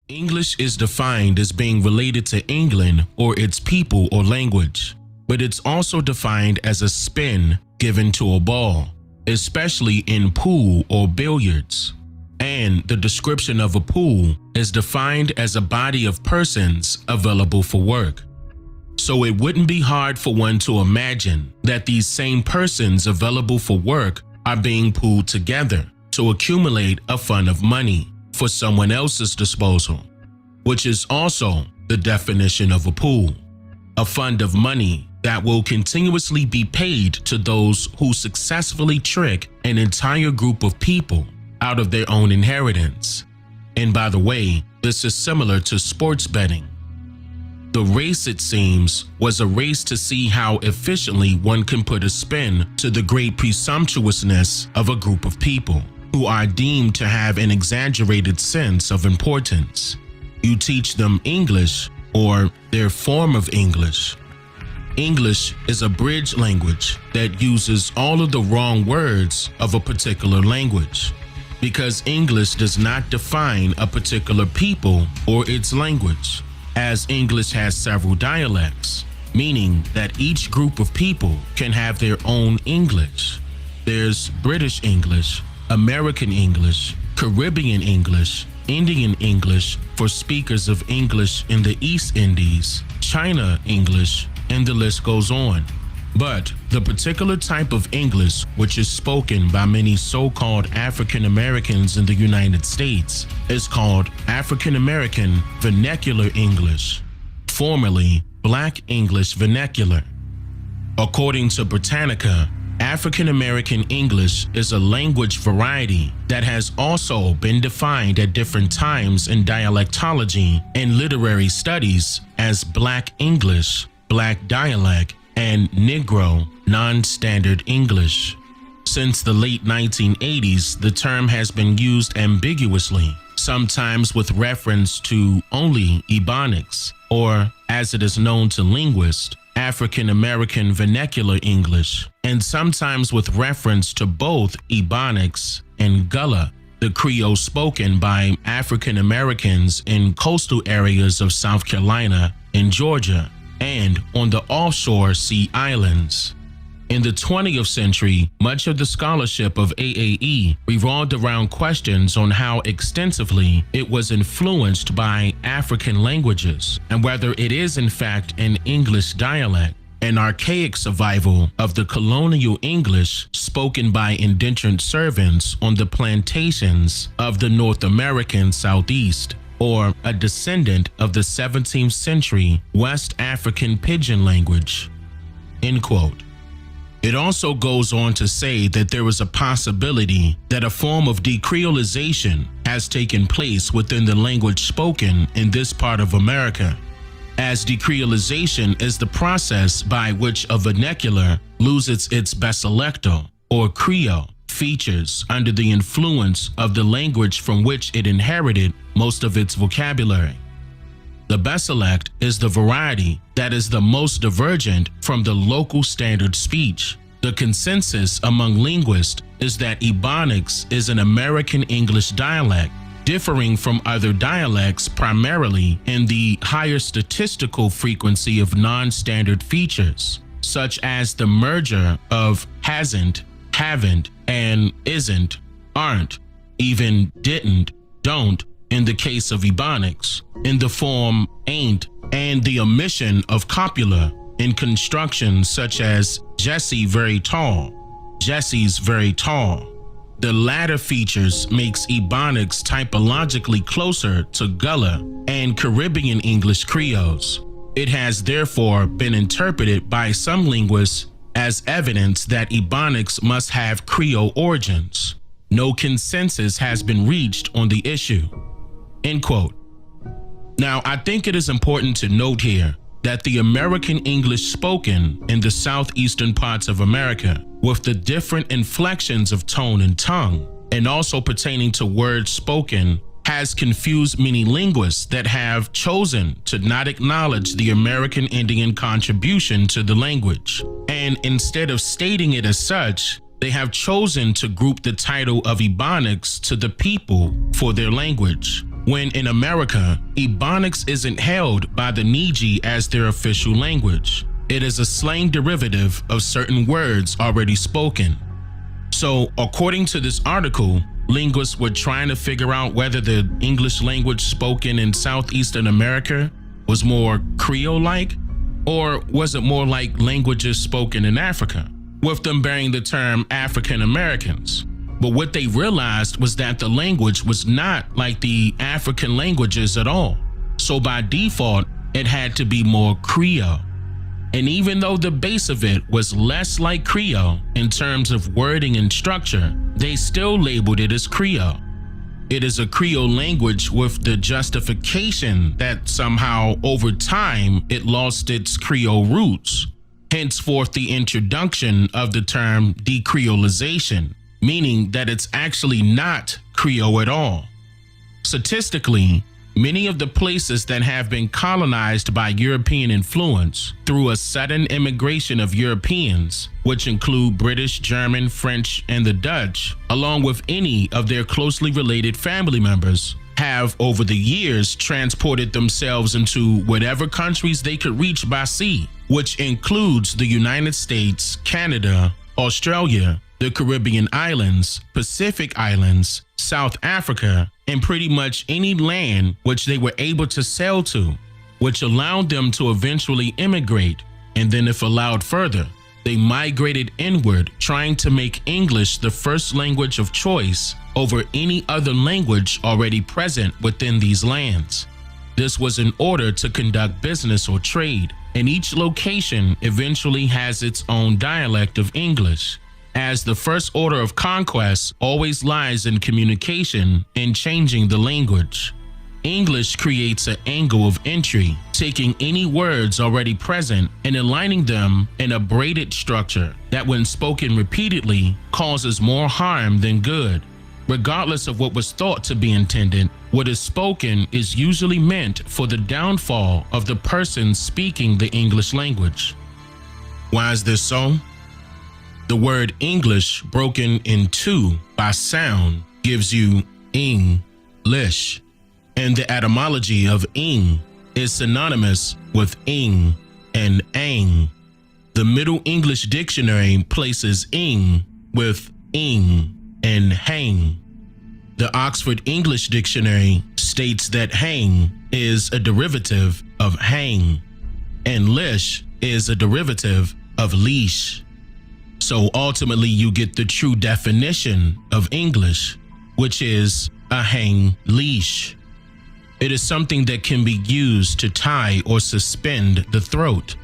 English is defined as being related to England or its people or language, but it's also defined as a spin given to a ball, especially in pool or billiards. And the description of a pool is defined as a body of persons available for work. So it wouldn't be hard for one to imagine that these same persons available for work are being pooled together to accumulate a fund of money for someone else's disposal, which is also the definition of a pool, a fund of money that will continuously be paid to those who successfully trick an entire group of people out of their own inheritance. And by the way, this is similar to sports betting. The race, it seems, was a race to see how efficiently one can put a spin to the great presumptuousness of a group of people who are deemed to have an exaggerated sense of importance. You teach them English or their form of English. English is a bridge language that uses all of the wrong words of a particular language, because English does not define a particular people or its language, as English has several dialects, meaning that each group of people can have their own English. There's British English, American English, Caribbean English, Indian English for speakers of English in the East Indies, China English, and the list goes on. But the particular type of English which is spoken by many so-called African Americans in the United States is called African American Vernacular English, formerly Black English Vernacular. According to Britannica, African American English is a language variety that has also been defined at different times in dialectology and literary studies as Black English, Black dialect, and Negro non-standard English. Since the late 1980s, the term has been used ambiguously, sometimes with reference to only Ebonics, or, as it is known to linguists, African American Vernacular English, and sometimes with reference to both Ebonics and Gullah, the Creole spoken by African Americans in coastal areas of South Carolina and Georgia, and on the offshore sea islands. In the 20th century, much of the scholarship of AAE revolved around questions on how extensively it was influenced by African languages and whether it is in fact an English dialect, an archaic survival of the colonial English spoken by indentured servants on the plantations of the North American Southeast, or a descendant of the 17th century West African Pidgin language." End quote. It also goes on to say that there is a possibility that a form of decreolization has taken place within the language spoken in this part of America, as decreolization is the process by which a vernacular loses its basilectal or Creole features under the influence of the language from which it inherited most of its vocabulary. The basilect is the variety that is the most divergent from the local standard speech. The consensus among linguists is that Ebonics is an American English dialect, differing from other dialects primarily in the higher statistical frequency of non-standard features, such as the merger of hasn't, haven't, and isn't, aren't, even didn't, don't, in the case of Ebonics, in the form ain't, and the omission of copula in constructions such as Jesse very tall, Jesse's very tall. The latter features makes Ebonics typologically closer to Gullah and Caribbean English Creoles. It has therefore been interpreted by some linguists as evidence that Ebonics must have Creole origins. No consensus has been reached on the issue. End quote. Now, I think it is important to note here that the American English spoken in the southeastern parts of America, with the different inflections of tone and tongue, and also pertaining to words spoken, has confused many linguists that have chosen to not acknowledge the American Indian contribution to the language. And instead of stating it as such, they have chosen to group the title of Ebonics to the people for their language. when in America, Ebonics isn't held by the Niji as their official language. It is a slang derivative of certain words already spoken. So, according to this article, linguists were trying to figure out whether the English language spoken in Southeastern America was more Creole-like, or was it more like languages spoken in Africa, with them bearing the term African Americans. But what they realized was that the language was not like the African languages at all. So by default, it had to be more Creole. And even though the base of it was less like Creole in terms of wording and structure, they still labeled it as Creole. It is a Creole language with the justification that somehow over time it lost its Creole roots, henceforth the introduction of the term decreolization, meaning that it's actually not Creole at all. Statistically, many of the places that have been colonized by European influence through a sudden immigration of Europeans, which include British, German, French, and the Dutch, along with any of their closely related family members, have over the years transported themselves into whatever countries they could reach by sea, which includes the United States, Canada, Australia, the Caribbean islands, Pacific islands, South Africa, and pretty much any land which they were able to sail to, which allowed them to eventually immigrate, and then if allowed further, they migrated inward, trying to make English the first language of choice over any other language already present within these lands. This was in order to conduct business or trade, and each location eventually has its own dialect of English, as the first order of conquest always lies in communication and changing the language. English creates an angle of entry, taking any words already present and aligning them in a braided structure that, when spoken repeatedly, causes more harm than good. Regardless of what was thought to be intended, what is spoken is usually meant for the downfall of the person speaking the English language. Why is this so? The word English broken in two by sound gives you ing-lish, and the etymology of ing is synonymous with ing and ang. The Middle English Dictionary places ing with ing and hang. The Oxford English Dictionary states that hang is a derivative of hang, and lish is a derivative of leash. So ultimately you get the true definition of English, which is a hang leash. It is something that can be used to tie or suspend the throat,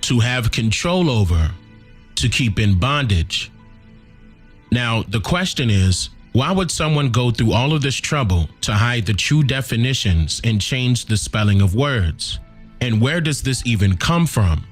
to have control over, to keep in bondage. Now, the question is, why would someone go through all of this trouble to hide the true definitions and change the spelling of words? And where does this even come from?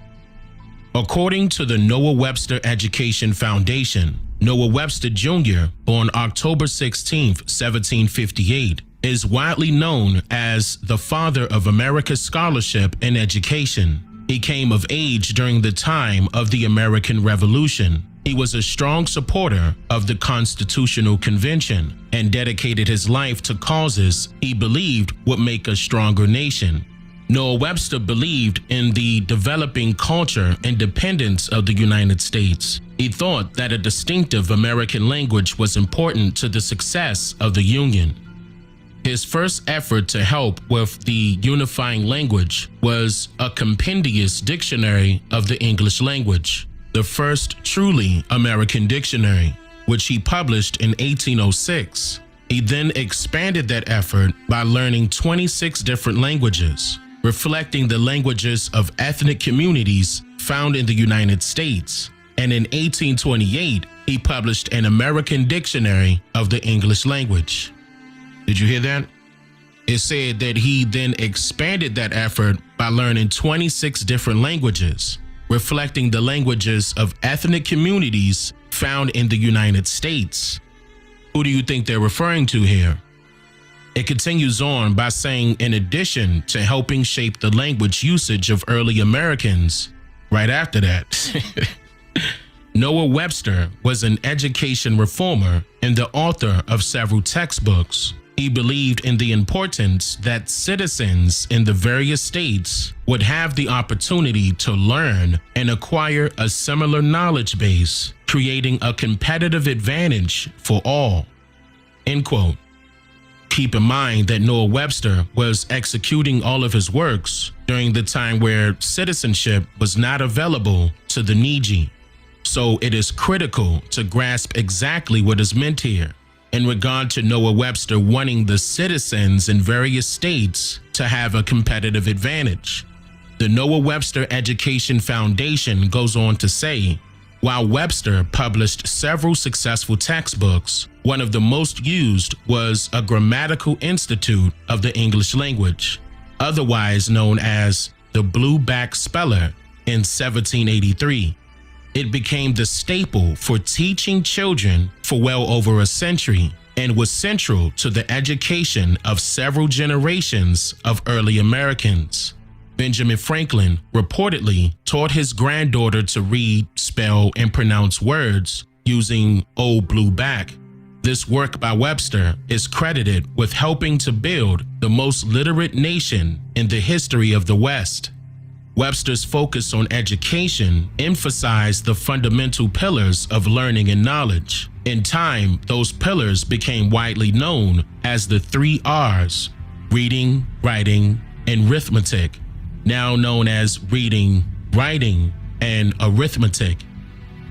According to the Noah Webster Education Foundation, Noah Webster Jr., born October 16, 1758, is widely known as the father of America's scholarship and education. He came of age during the time of the American Revolution. He was a strong supporter of the Constitutional Convention and dedicated his life to causes he believed would make a stronger nation. Noah Webster believed in the developing culture and independence of the United States. He thought that a distinctive American language was important to the success of the Union. His first effort to help with the unifying language was a compendious dictionary of the English language, the first truly American dictionary, which he published in 1806. He then expanded that effort by learning 26 different languages, reflecting the languages of ethnic communities found in the United States. And in 1828, he published an American dictionary of the English language. Did you hear that? It said that he then expanded that effort by learning 26 different languages, reflecting the languages of ethnic communities found in the United States. Who do you think they're referring to here? It continues on by saying, in addition to helping shape the language usage of early Americans, right after that, Noah Webster was an education reformer and the author of several textbooks, He believed in the importance that citizens in the various states would have the opportunity to learn and acquire a similar knowledge base, creating a competitive advantage for all. End quote. Keep in mind that Noah Webster was executing all of his works during the time where citizenship was not available to the needy. So it is critical to grasp exactly what is meant here in regard to Noah Webster wanting the citizens in various states to have a competitive advantage. The Noah Webster Education Foundation goes on to say, while Webster published several successful textbooks, one of the most used was a Grammatical Institute of the English Language, otherwise known as the Blueback Speller, in 1783. It became the staple for teaching children for well over a century and was central to the education of several generations of early Americans. Benjamin Franklin reportedly taught his granddaughter to read, spell, and pronounce words using Old Blueback. This work by Webster is credited with helping to build the most literate nation in the history of the West. Webster's focus on education emphasized the fundamental pillars of learning and knowledge. In time, those pillars became widely known as the 3 R's: reading, writing, and arithmetic, now known as reading, writing, and arithmetic.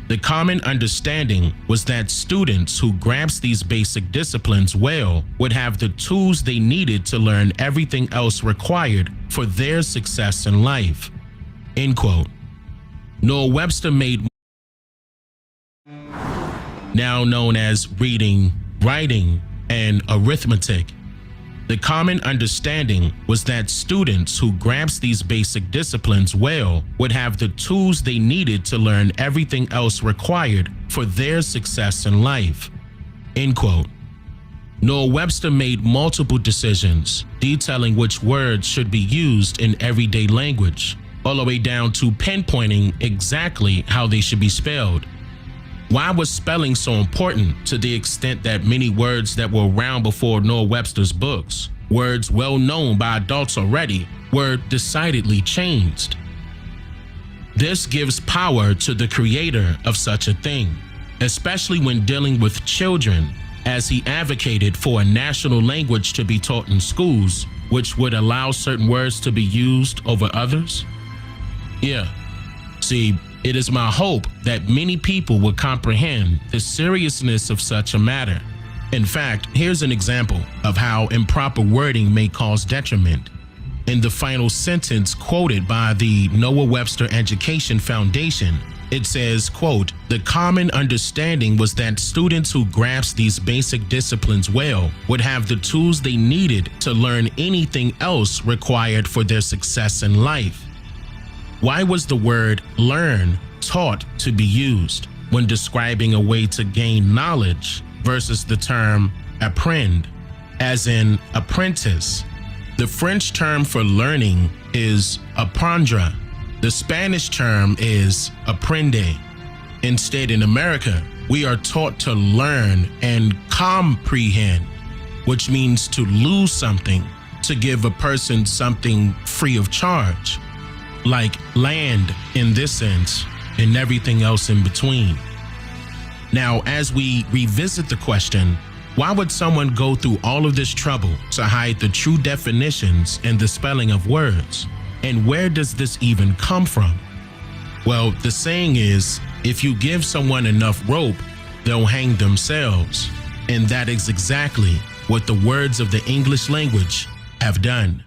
The common understanding was that students who grasped these basic disciplines well would have the tools they needed to learn everything else required for their success in life. End quote. Noah Webster made now known as reading, writing, and arithmetic. The common understanding was that students who grasped these basic disciplines well would have the tools they needed to learn everything else required for their success in life. End quote. Noah Webster made multiple decisions detailing which words should be used in everyday language, all the way down to pinpointing exactly how they should be spelled. Why was spelling so important to the extent that many words that were around before Noah Webster's books, words well known by adults already, were decidedly changed? This gives power to the creator of such a thing, especially when dealing with children, as he advocated for a national language to be taught in schools, which would allow certain words to be used over others. Yeah, see, it is my hope that many people will comprehend the seriousness of such a matter. In fact, here's an example of how improper wording may cause detriment. In the final sentence quoted by the Noah Webster Education Foundation, it says, quote, "The common understanding was that students who grasped these basic disciplines well would have the tools they needed to learn anything else required for their success in life." Why was the word learn taught to be used when describing a way to gain knowledge versus the term apprendre, as in apprentice? The French term for learning is apprendre. The Spanish term is aprende. Instead, in America, we are taught to learn and comprehend, which means to lose something, to give a person something free of charge, like land in this sense, and everything else in between. Now, as we revisit the question, why would someone go through all of this trouble to hide the true definitions and the spelling of words? And where does this even come from? Well, the saying is, if you give someone enough rope, they'll hang themselves. And that is exactly what the words of the English language have done.